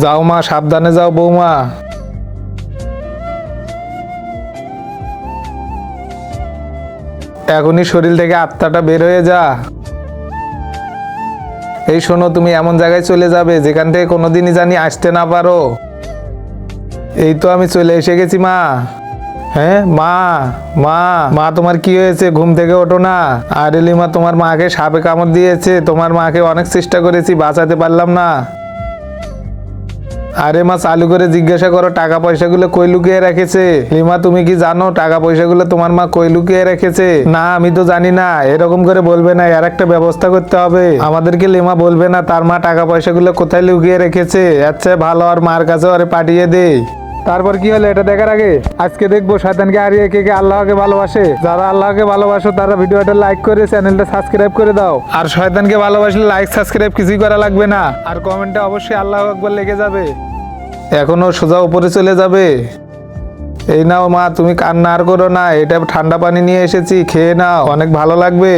যাও মা, সাবধানে যাও বৌমা। এখনই শরীর থেকে আত্মাটা বের হয়ে যা। এই শোনো, তুমি এমন জায়গায় চলে যাবে যেখান থেকে কোনোদিনই জানি আসতে না পারো। এই তো আমি চলে এসে গেছি মা। হ্যাঁ মা, মা, মা তোমার কি হয়েছে? ঘুম থেকে ওঠো না। আরে লিমা, তোমার মাকে সাপে কামড় দিয়েছে। তোমার মাকে অনেক চেষ্টা করেছি, বাঁচাতে পারলাম না। আরে মা, চালু করে জিজ্ঞাসা করো টাকা পয়সাগুলো কই লুকিয়ে রেখেছে। লিমা, তুমি কি জানো টাকা পয়সাগুলো তোমার মা কই লুকিয়ে রেখেছে? না, আমি তো জানি না। এরকম করে বলবে না, এর একটা ব্যবস্থা করতে হবে আমাদেরকে। লিমা বলবে না তার মা টাকা পয়সাগুলো কোথায় লুকিয়ে রেখেছে। আচ্ছা ভালো, আর মার কাছে ওরে পাঠিয়ে দে। তারপর কি হলো এটা দেখার আগে আজকে দেখবো শয়তানকে হারিয়ে কে কে আল্লাহকে ভালোবাসে। যারা আল্লাহকে ভালোবাসো তারা ভিডিওটা লাইক করে চ্যানেলটা সাবস্ক্রাইব করে দাও। আর শয়তানকে ভালোবাসলে লাইক সাবস্ক্রাইব কিছুই করা লাগবে না। আর কমেন্টে অবশ্যই আল্লাহু আকবার লেগে যাবে। এখনো সোজা উপরে চলে যাবে। এই নাও মা, তুমি কান্না আর করো না। এটা ঠান্ডা পানি নিয়ে এসেছি, খেয়ে নাও, অনেক ভালো লাগবে।